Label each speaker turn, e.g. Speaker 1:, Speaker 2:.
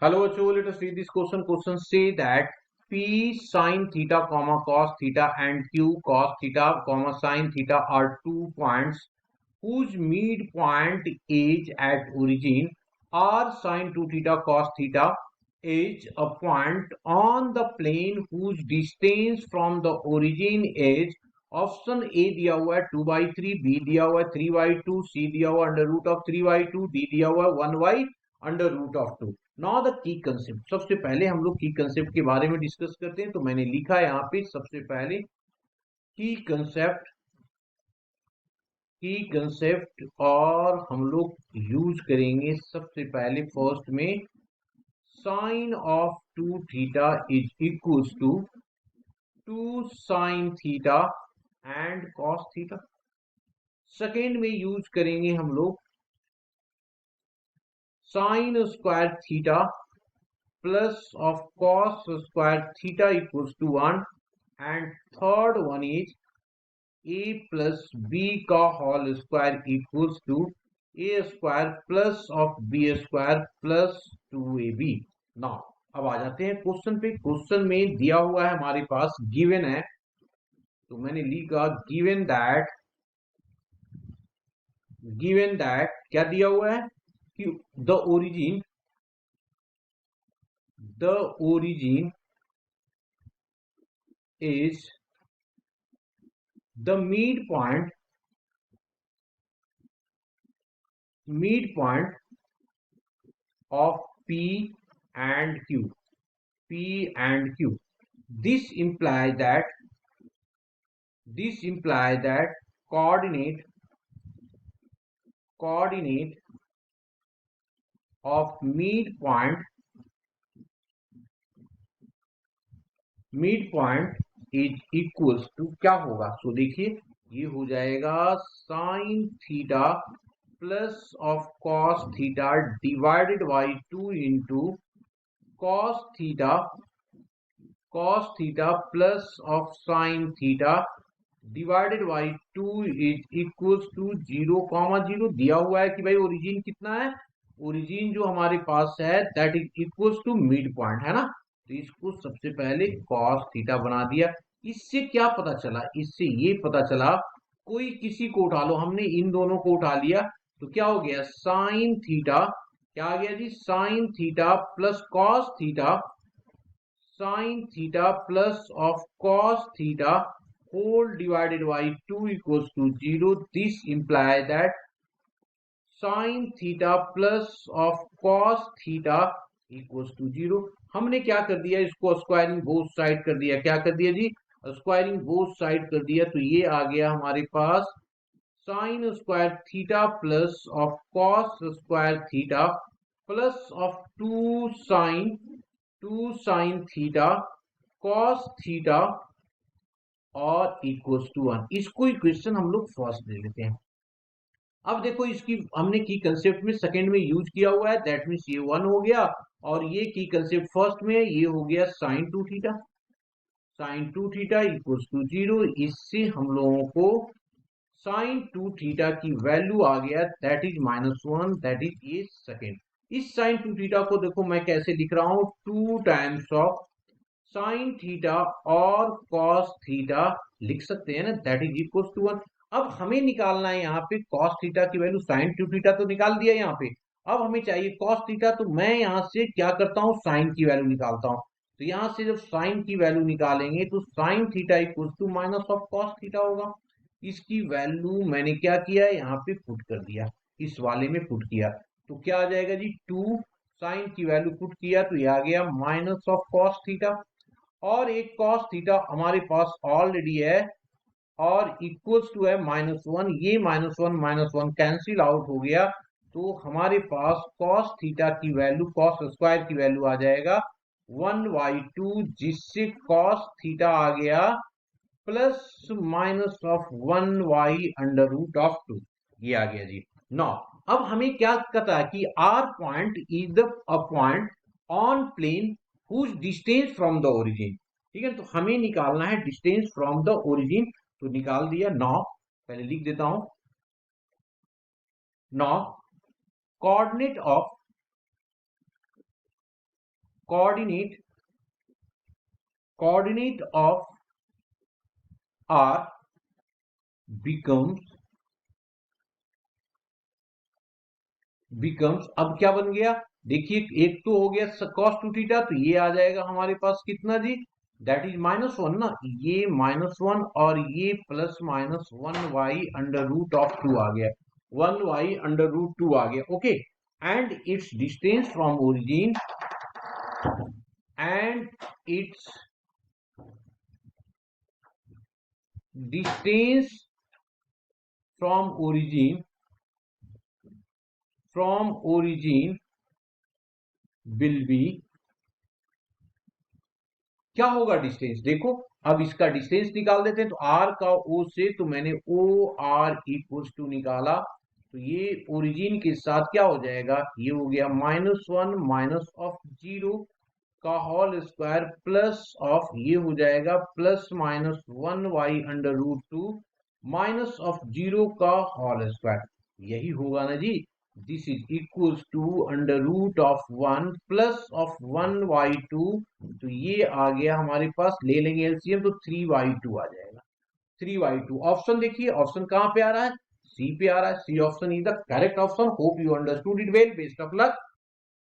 Speaker 1: Hello, Achu. Let us read this question. Question say that P sine theta comma cos theta and Q cos theta comma sine theta are 2 points whose midpoint is at origin. R sine 2 theta cos theta is a point on the plane whose distance from the origin is option A दिया हुआ है 2/3, B दिया हुआ है 3/2, सी दिया हुआ under root of 3/2, D दिया हुआ है 1 under root of 2। Now the key concept, सबसे पहले हम लोग की कंसेप्ट के बारे में डिस्कस करते हैं। तो मैंने लिखा है यहाँ पे सबसे पहले की कंसेप्ट और हम लोग यूज करेंगे सबसे पहले फर्स्ट में sine of 2 theta is equals to 2 sine theta and cos theta. Second में यूज करेंगे हम लोग sine square theta plus of cos square theta equals to 1 and third one is a plus B का whole square equals to A square plus of B square plus 2ab। Now अब आ जाते हैं question पे। Question में दिया हुआ है हमारे पास गिवन है, तो मैंने लिखा गिवन दैट क्या दिया हुआ है कि the origin is the midpoint of P and Q. This implies that coordinate of midpoint is equals to क्या होगा। सो देखिए ये हो जाएगा sine theta plus of cos theta divided by 2 into cos theta plus of sine theta divided by 2 is equals to 0,0। दिया हुआ है कि भाई ओरिजिन कितना है, ओरिजिन जो हमारे पास है that is equals to midpoint है ना। तो इसको सबसे पहले कॉस थीटा बना दिया। इससे क्या पता चला, इससे ये पता चला कोई किसी को उठा लो, हमने इन दोनों को उठा लिया तो क्या हो गया साइन थीटा, क्या आ गया जी sine theta plus cos theta, sine theta plus of cos theta whole divided by 2 equals to 0। This imply that sine theta plus of cos theta equals to 0। हमने क्या कर दिया, इसको स्क्वायरिंग बोथ साइड कर दिया। क्या कर दिया जी, स्क्वायरिंग बोथ साइड कर दिया। तो ये आ गया हमारे पास sine square theta plus of cos square theta plus of 2 sine theta cos theta और इक्वल्स टू 1। इसको इक्वेशन हम लोग फर्स्ट ले लेते हैं। अब देखो इसकी हमने की कंसेप्ट में सेकंड में यूज किया हुआ है, दैट मीन्स ये 1 हो गया, और ये की कंसेप्ट फर्स्ट में ये हो गया sine 2 theta, sine 2 theta equals to 0। इससे हम लोगों को साइन 2 थीटा की वैल्यू आ गया दैट इज -1, दैट इज ये सेकेंड। इस साइन 2 थीटा को देखो मैं कैसे लिख रहा हूं, 2 टाइम्स ऑफ साइन थीटा और कॉस थीटा लिख सकते हैं ना, दैट इज इक्वल्स टू 1। अब हमें निकालना है यहाँ पे कॉस थीटा की वैल्यू, साइन 2 थीटा तो निकाल दिया यहाँ पे, अब हमें चाहिए कॉस थीटा। तो मैं यहाँ से क्या करता हूँ, साइन की वैल्यू निकालता हूँ। तो यहाँ से जब साइन की वैल्यू निकालेंगे तो sine theta equals to minus of cos theta होगा। इसकी वैल्यू मैंने क्या किया है यहाँ पे पुट कर दिया, इस वाले में पुट किया। तो क्या आ जाएगा जी, 2 साइन की वैल्यू पुट किया तो ये आ गया माइनस ऑफ कॉस थीटा, और एक कॉस थीटा हमारे पास ऑलरेडी है और इक्वल्स टू है -1। ये -1 कैंसिल आउट हो गया, तो हमारे पास कॉस थीटा की वैल्यू, कॉस स्क्वायर की वैल्यू आ जाएगा 1/2, जिससे कॉस थीटा आ गया plus minus of 1 under root of 2, ये आ गया जी। नौ अब हमें क्या कहता है कि r point is the point on plane whose distance from the origin. ठीक है, तो हमें निकालना है डिस्टेंस फ्रॉम द ओरिजिन। तो निकाल दिया। नौ पहले लिख देता हूं, now coordinate of coordinate of r becomes अब क्या बन गया, देखिए एक तो हो गया cos 2 थीटा, तो ये आ जाएगा हमारे पास कितना जी, दैट इज -1 ना, ये -1 और ये +-1y√2 आ गया, 1y√2 आ गया, okay. And it's distance from origin and its distance from origin will be, क्या होगा डिस्टेंस, देखो अब इसका डिस्टेंस निकाल देते हैं, तो r का o से, तो मैंने OR इक्वल्स टू निकाला, तो ये ओरिजिन के साथ क्या हो जाएगा, ये हो गया -1 माइनस ऑफ 0 का होल स्क्वायर प्लस ऑफ, ये हो जाएगा +-1y√2 माइनस ऑफ 0 का होल स्क्वायर, यही होगा ना जी। This is equals to √1 plus of 1y2, तो ये आ गया हमारे पास, ले लेंगे एलसीएम तो 3y2 आ जाएगा, 3y2। ऑप्शन देखिए, ऑप्शन कहां पे आ रहा है, सी पे आ रहा है, C option is the correct option. Hope you understood it well, best of luck.